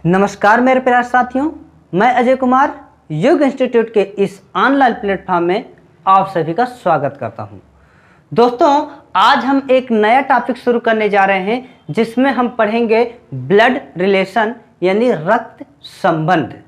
नमस्कार मेरे प्यारे साथियों, मैं अजय कुमार युग इंस्टीट्यूट के इस ऑनलाइन प्लेटफॉर्म में आप सभी का स्वागत करता हूं। दोस्तों, आज हम एक नया टॉपिक शुरू करने जा रहे हैं जिसमें हम पढ़ेंगे ब्लड रिलेशन यानी रक्त संबंध।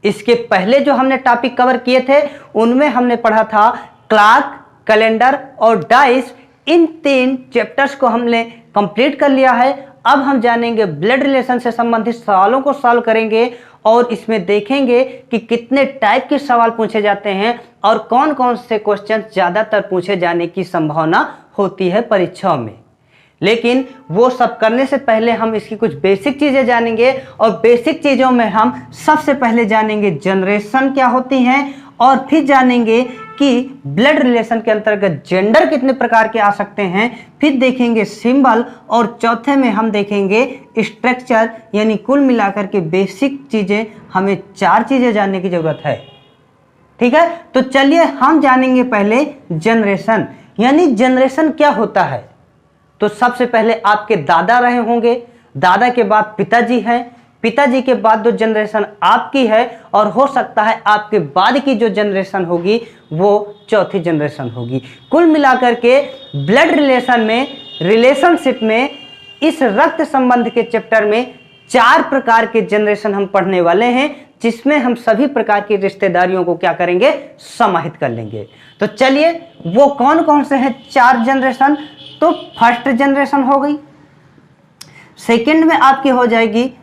इसके पहले जो हमने टॉपिक कवर किए थे उनमें हमने पढ़ा था क्लॉक, कैलेंडर और डाइस। इन 3 चैप्टर्स को हमने कंप्लीट कर लिया है। अब हम जानेंगे ब्लड रिलेशन से संबंधित सवालों को सॉल्व करेंगे और इसमें देखेंगे कि कितने टाइप के सवाल पूछे जाते हैं और कौन कौन से क्वेश्चन ज़्यादातर पूछे जाने की संभावना होती है परीक्षाओं में। लेकिन वो सब करने से पहले हम इसकी कुछ बेसिक चीज़ें जानेंगे और बेसिक चीज़ों में हम सबसे पहले जानेंगे जनरेशन क्या होती हैं और फिर जानेंगे कि ब्लड रिलेशन के अंतर्गत जेंडर कितने प्रकार के आ सकते हैं, फिर देखेंगे सिंबल और चौथे में हम देखेंगे स्ट्रक्चर। यानी कुल मिलाकर के बेसिक चीज़ें हमें 4 चीज़ें जानने की ज़रूरत है। ठीक है, तो चलिए हम जानेंगे पहले जनरेशन। यानी जनरेशन क्या होता है। तो सबसे पहले आपके दादा रहे होंगे, दादा के बाद पिताजी हैं, पिताजी के बाद जो जनरेशन आपकी है और हो सकता है आपके बाद की जो जनरेशन होगी वो चौथी जनरेशन होगी। कुल मिलाकर के ब्लड रिलेशन में, रिलेशनशिप में, इस रक्त संबंध के चैप्टर में 4 प्रकार के जनरेशन हम पढ़ने वाले हैं, जिसमें हम सभी प्रकार की रिश्तेदारियों को क्या करेंगे, समाहित कर लेंगे। तो चलिए वो कौन कौन से हैं 4 जनरेशन। तो फर्स्ट जनरेशन हो गई, सेकंड में आपकी हो जाएगी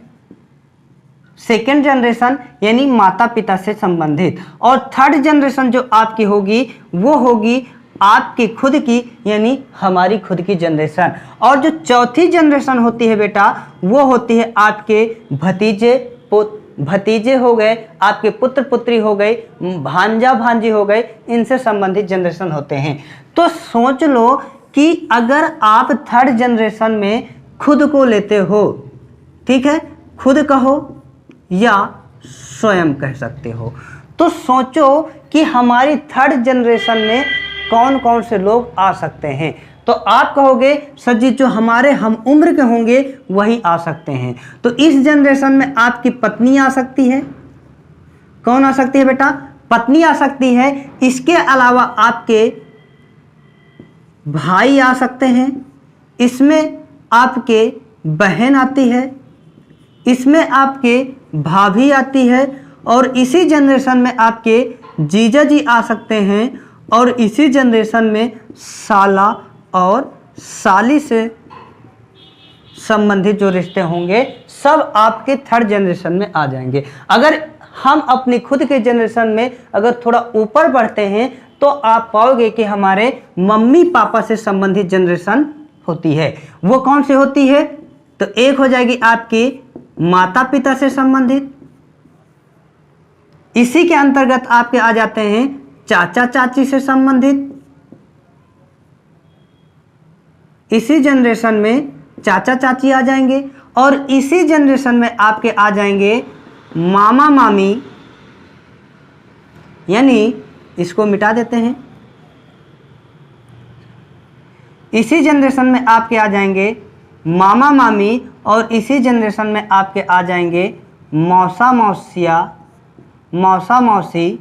सेकेंड जनरेशन यानी माता पिता से संबंधित, और थर्ड जनरेशन जो आपकी होगी वो होगी आपकी खुद की यानी हमारी खुद की जनरेशन। और जो चौथी जनरेशन होती है बेटा वो होती है आपके भतीजे हो गए, आपके पुत्र पुत्री हो गए, भांजा भांजी हो गए, इनसे संबंधित जनरेशन होते हैं। तो सोच लो कि अगर आप थर्ड जनरेशन में खुद को लेते हो, ठीक है, खुद कहो या स्वयं कह सकते हो, तो सोचो कि हमारी थर्ड जनरेशन में कौन कौन से लोग आ सकते हैं। तो आप कहोगे सर जी जो हमारे हम उम्र के होंगे वही आ सकते हैं। तो इस जनरेशन में आपकी पत्नी आ सकती है। कौन आ सकती है बेटा? पत्नी आ सकती है। इसके अलावा आपके भाई आ सकते हैं, इसमें आपके बहन आती है, इसमें आपके भाभी आती है, और इसी जनरेशन में आपके जीजा जी आ सकते हैं, और इसी जनरेशन में साला और साली से संबंधित जो रिश्ते होंगे सब आपके थर्ड जनरेशन में आ जाएंगे। अगर हम अपनी खुद के जनरेशन में अगर थोड़ा ऊपर बढ़ते हैं तो आप पाओगे कि हमारे मम्मी पापा से संबंधित जनरेशन होती है। वो कौन सी होती है? तो एक हो जाएगी आपकी माता पिता से संबंधित, इसी के अंतर्गत आपके आ जाते हैं चाचा चाची से संबंधित, इसी जनरेशन में चाचा चाची आ जाएंगे, और इसी जनरेशन में आपके आ जाएंगे मामा मामी, यानी इसको मिटा देते हैं, इसी जनरेशन में आपके आ जाएंगे मामा मामी, और इसी जनरेशन में आपके आ जाएंगे मौसा मौसिया, मौसा मौसी,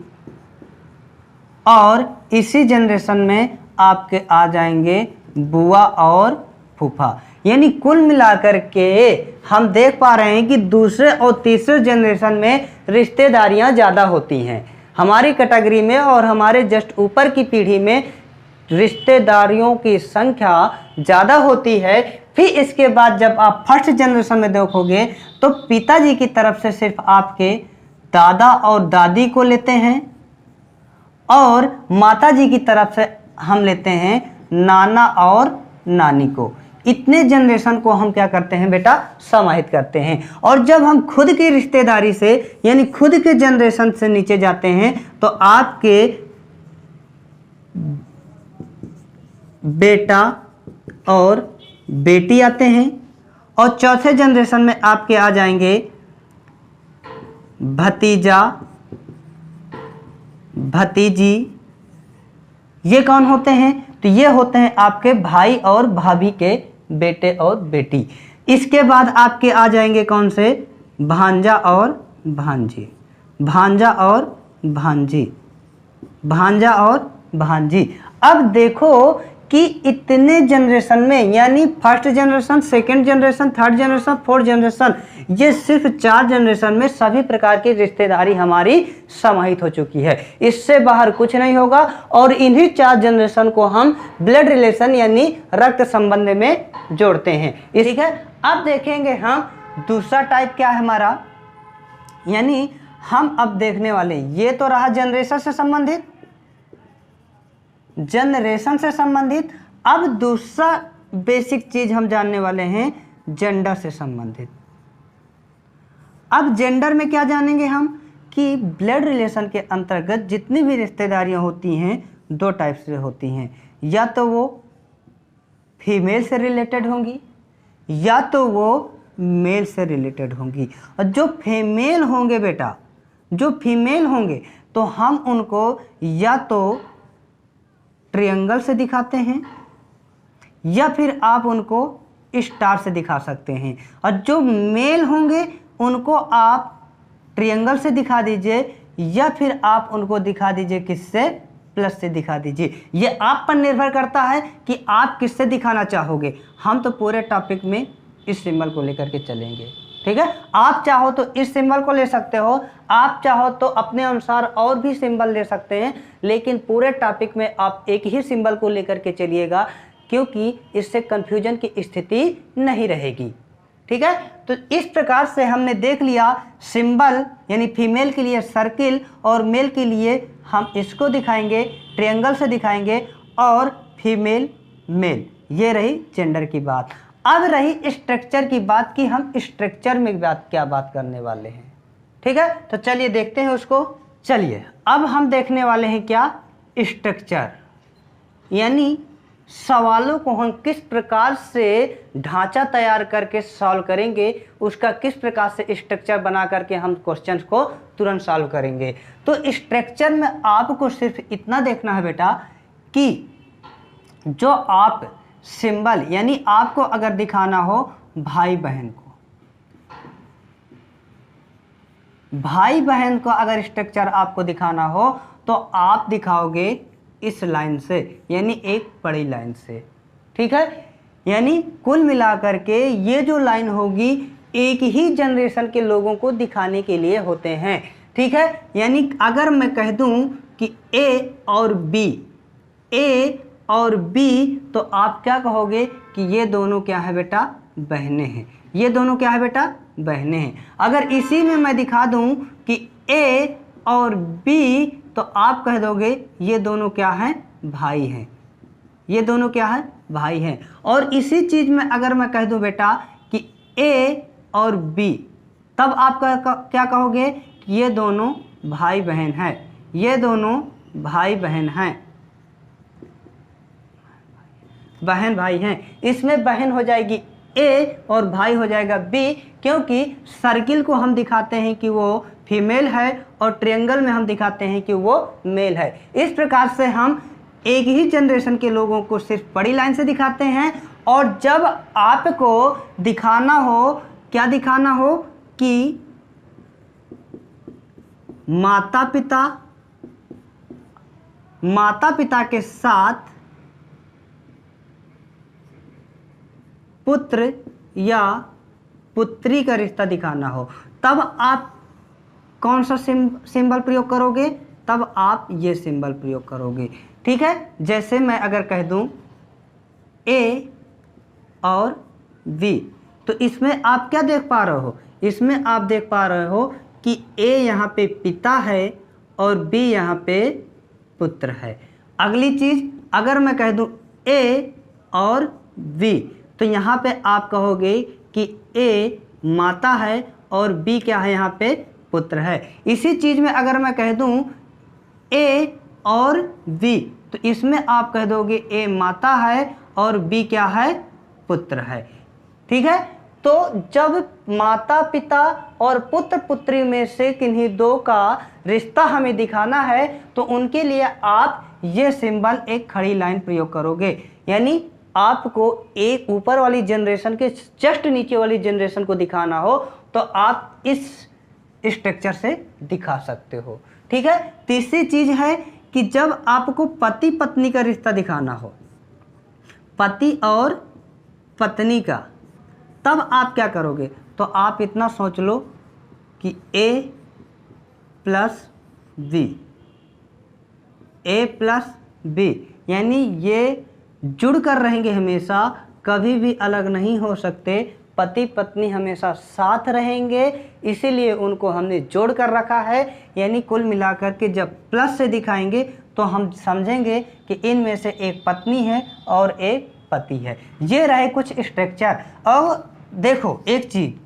और इसी जनरेशन में आपके आ जाएंगे बुआ और फूफा। यानी कुल मिलाकर के हम देख पा रहे हैं कि दूसरे और तीसरे जनरेशन में रिश्तेदारियां ज़्यादा होती हैं। हमारी कैटेगरी में और हमारे जस्ट ऊपर की पीढ़ी में रिश्तेदारियों की संख्या ज़्यादा होती है। फिर इसके बाद जब आप फर्स्ट जनरेशन में देखोगे तो पिताजी की तरफ से सिर्फ आपके दादा और दादी को लेते हैं, और माताजी की तरफ से हम लेते हैं नाना और नानी को। इतने जनरेशन को हम क्या करते हैं बेटा, समाहित करते हैं। और जब हम खुद की रिश्तेदारी से यानी खुद के जनरेशन से नीचे जाते हैं तो आपके बेटा और बेटी आते हैं, और चौथे जनरेशन में आपके आ जाएंगे भतीजा भतीजी। ये कौन होते हैं? तो ये होते हैं आपके भाई और भाभी के बेटे और बेटी। इसके बाद आपके आ जाएंगे कौन से? भांजा और भांजी, भांजा और भांजी, भांजा और भांजी। अब देखो कि इतने जनरेशन में, यानी first generation, second generation, third generation, fourth generation, ये सिर्फ 4 जनरेशन में सभी प्रकार की रिश्तेदारी हमारी समाहित हो चुकी है। इससे बाहर कुछ नहीं होगा और इन्हीं 4 जनरेशन को हम ब्लड रिलेशन यानी रक्त संबंध में जोड़ते हैं। ठीक है, अब देखेंगे हम दूसरा टाइप क्या है हमारा, यानी हम अब देखने वाले, ये तो रहा जनरेशन से संबंधित, जनरेशन से संबंधित। अब दूसरा बेसिक चीज हम जानने वाले हैं जेंडर से संबंधित। अब जेंडर में क्या जानेंगे हम कि ब्लड रिलेशन के अंतर्गत जितनी भी रिश्तेदारियां होती हैं 2 टाइप से होती हैं, या तो वो फीमेल से रिलेटेड होंगी या तो वो मेल से रिलेटेड होंगी। और जो फीमेल होंगे बेटा, जो फीमेल होंगे तो हम उनको या तो ट्रायंगल से दिखाते हैं या फिर आप उनको स्टार से दिखा सकते हैं। और जो मेल होंगे उनको आप ट्रायंगल से दिखा दीजिए या फिर आप उनको दिखा दीजिए किससे, प्लस से दिखा दीजिए। ये आप पर निर्भर करता है कि आप किससे दिखाना चाहोगे। हम तो पूरे टॉपिक में इस सिंबल को लेकर के चलेंगे। ठीक है, आप चाहो तो इस सिंबल को ले सकते हो, आप चाहो तो अपने अनुसार और भी सिंबल ले सकते हैं, लेकिन पूरे टॉपिक में आप एक ही सिंबल को लेकर के चलिएगा, क्योंकि इससे कंफ्यूजन की स्थिति नहीं रहेगी। ठीक है, तो इस प्रकार से हमने देख लिया सिंबल, यानी फीमेल के लिए सर्किल और मेल के लिए हम इसको दिखाएंगे ट्रायंगल से दिखाएंगे, और फीमेल मेल। ये रही जेंडर की बात। अब रही स्ट्रक्चर की बात कि हम स्ट्रक्चर में क्या बात करने वाले हैं। ठीक है, तो चलिए देखते हैं उसको। चलिए अब हम देखने वाले हैं क्या, स्ट्रक्चर, यानी सवालों को हम किस प्रकार से ढांचा तैयार करके सॉल्व करेंगे, उसका किस प्रकार से स्ट्रक्चर बना करके हम क्वेश्चंस को तुरंत सॉल्व करेंगे। तो स्ट्रक्चर में आपको सिर्फ इतना देखना है बेटा कि जो आप सिंबल, यानी आपको अगर दिखाना हो भाई बहन को, भाई बहन को अगर स्ट्रक्चर आपको दिखाना हो तो आप दिखाओगे इस लाइन से, यानी एक बड़ी लाइन से। ठीक है, यानी कुल मिलाकर के ये जो लाइन होगी एक ही जनरेशन के लोगों को दिखाने के लिए होते हैं। ठीक है, यानी अगर मैं कह दूं कि ए और बी, ए और बी, तो आप क्या कहोगे कि ये दोनों क्या है बेटा, बहनें हैं। ये दोनों क्या है बेटा, बहनें हैं। अगर इसी में मैं दिखा दूं कि ए और बी, तो आप कह दोगे ये दोनों क्या हैं, भाई हैं। ये दोनों क्या है, भाई हैं। और इसी चीज में अगर मैं कह दूं बेटा कि ए और बी, तब आप क्या कहोगे कि ये दोनों भाई बहन हैं। ये दोनों भाई बहन हैं, बहन भाई हैं। इसमें बहन हो जाएगी ए और भाई हो जाएगा बी, क्योंकि सर्किल को हम दिखाते हैं कि वो फीमेल है और ट्रायंगल में हम दिखाते हैं कि वो मेल है। इस प्रकार से हम एक ही जनरेशन के लोगों को सिर्फ बड़ी लाइन से दिखाते हैं, और जब आपको दिखाना हो, क्या दिखाना हो कि माता पिता के साथ पुत्र या पुत्री का रिश्ता दिखाना हो, तब आप कौन सा सिंबल प्रयोग करोगे, तब आप ये सिंबल प्रयोग करोगे। ठीक है, जैसे मैं अगर कह दूं ए और बी, तो इसमें आप क्या देख पा रहे हो, इसमें आप देख पा रहे हो कि ए यहाँ पे पिता है और बी यहाँ पे पुत्र है। अगली चीज अगर मैं कह दूं ए और बी, तो यहाँ पे आप कहोगे कि ए माता है और बी क्या है, यहाँ पे पुत्र है। इसी चीज में अगर मैं कह दूं ए और बी, तो इसमें आप कह दोगे ए माता है और बी क्या है, पुत्र है। ठीक है, तो जब माता पिता और पुत्र पुत्री में से किन्हीं दो का रिश्ता हमें दिखाना है, तो उनके लिए आप ये सिंबल एक खड़ी लाइन प्रयोग करोगे। यानी आपको एक ऊपर वाली जनरेशन के जस्ट नीचे वाली जनरेशन को दिखाना हो, तो तो आप इस स्ट्रक्चर से दिखा सकते हो। ठीक है। तीसरी चीज है कि जब आपको पति पत्नी का रिश्ता दिखाना हो, पति और पत्नी का, तब आप क्या करोगे? तो आप इतना सोच लो कि A plus B, A plus B, यानी ये जुड़ कर रहेंगे हमेशा, कभी भी अलग नहीं हो सकते। पति पत्नी हमेशा साथ रहेंगे, इसीलिए उनको हमने जोड़ कर रखा है। यानी कुल मिलाकर के जब प्लस से दिखाएंगे तो हम समझेंगे कि इनमें से एक पत्नी है और एक पति है। ये रहे कुछ स्ट्रक्चर। और देखो एक चीज,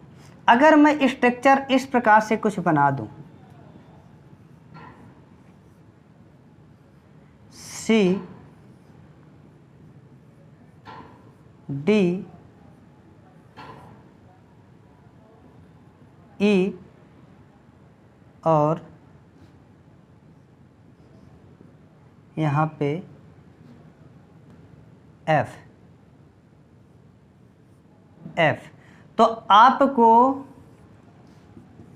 अगर मैं स्ट्रक्चर इस प्रकार से कुछ बना दूं, C D E और यहाँ पे F, तो आपको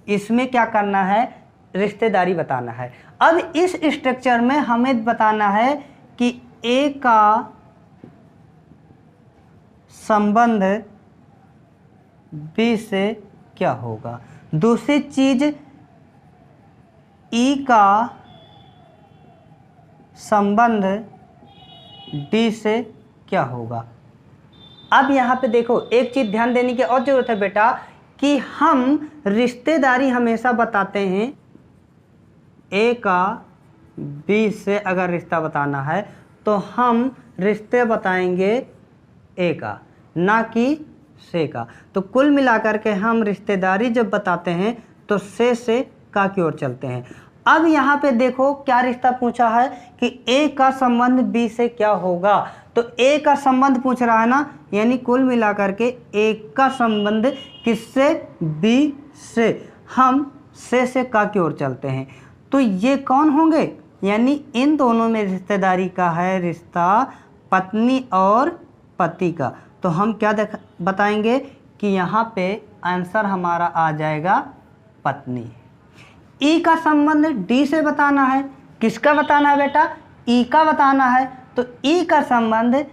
इसमें क्या करना है? रिश्तेदारी बताना है। अब इस स्ट्रक्चर में हमें बताना है कि A का संबंध B से क्या होगा। दूसरी चीज, E का संबंध D से क्या होगा। अब यहाँ पे देखो एक चीज ध्यान देने की और जरूरत है बेटा, कि हम रिश्तेदारी हमेशा बताते हैं A का B से अगर रिश्ता बताना है तो हम रिश्ते बताएंगे A का, ना कि से का। तो कुल मिलाकर के हम रिश्तेदारी जब बताते हैं तो से का की ओर चलते हैं। अब यहाँ पे देखो क्या रिश्ता पूछा है कि A का संबंध B से क्या होगा। तो A का संबंध पूछ रहा है ना, यानी कुल मिलाकर के A का संबंध किससे? B से। हम से का की ओर चलते हैं। तो ये कौन होंगे? यानी इन दोनों में रिश्तेदारी का है रिश्ता पत्नी और पति का। तो हम क्या बताएंगे कि यहाँ पे आंसर हमारा आ जाएगा पत्नी। ई का संबंध डी से बताना है। किसका बताना है बेटा? ई का बताना है। तो ई का संबंध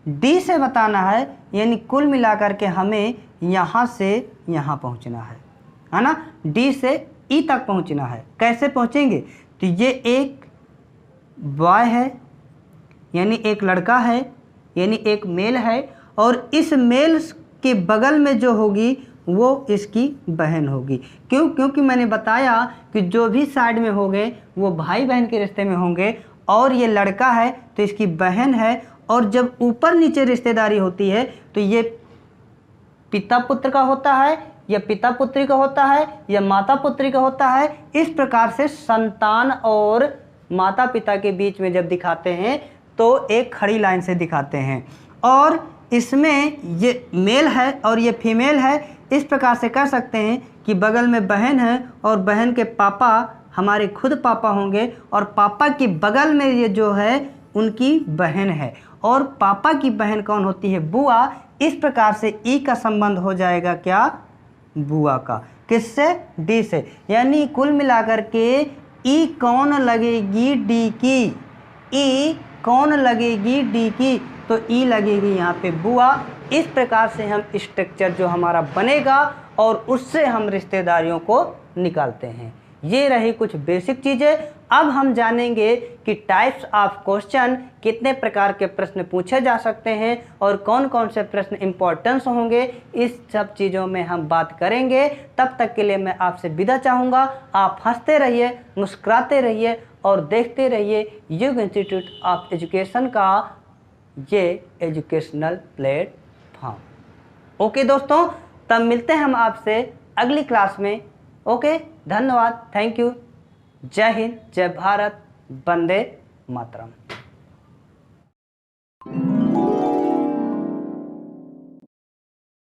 डी से बताना है, यानी कुल मिलाकर के हमें यहाँ से यहाँ पहुँचना है ना, डी से ई तक पहुँचना है। कैसे पहुँचेंगे? तो ये एक बॉय है, यानी एक लड़का है, यानी एक मेल है, और इस मेल के बगल में जो होगी वो इसकी बहन होगी। क्यों? क्योंकि मैंने बताया कि जो भी साइड में होंगे वो भाई बहन के रिश्ते में होंगे, और ये लड़का है तो इसकी बहन है, और जब ऊपर नीचे रिश्तेदारी होती है तो ये पिता पुत्र का होता है, या पिता पुत्री का होता है, या माता पुत्री का होता है। इस प्रकार से संतान और माता पिता के बीच में जब दिखाते हैं तो एक खड़ी लाइन से दिखाते हैं, और इसमें ये मेल है और ये फीमेल है। इस प्रकार से कह सकते हैं कि बगल में बहन है और बहन के पापा हमारे खुद पापा होंगे, और पापा के बगल में ये जो है उनकी बहन है, और पापा की बहन कौन होती है? बुआ। इस प्रकार से ई का संबंध हो जाएगा क्या? बुआ का। किससे? डी से। यानी कुल मिलाकर के ई कौन लगेगी? डी की। ई कौन लगेगी? डी की। तो ई लगेगी यहाँ पे बुआ। इस प्रकार से हम स्ट्रक्चर जो हमारा बनेगा और उससे हम रिश्तेदारियों को निकालते हैं। ये रही कुछ बेसिक चीज़ें। अब हम जानेंगे कि टाइप्स ऑफ क्वेश्चन, कितने प्रकार के प्रश्न पूछे जा सकते हैं और कौन कौन से प्रश्न इंपॉर्टेंस होंगे। इस सब चीज़ों में हम बात करेंगे। तब तक के लिए मैं आपसे विदा चाहूँगा। आप हंसते रहिए, मुस्कुराते रहिए और देखते रहिए युग इंस्टीट्यूट ऑफ एजुकेशन का ये एजुकेशनल प्लेटफॉर्म। ओके दोस्तों, तब मिलते हैं हम आपसे अगली क्लास में। ओके, धन्यवाद, थैंक यू। जय हिंद, जय भारत, वंदे मातरम।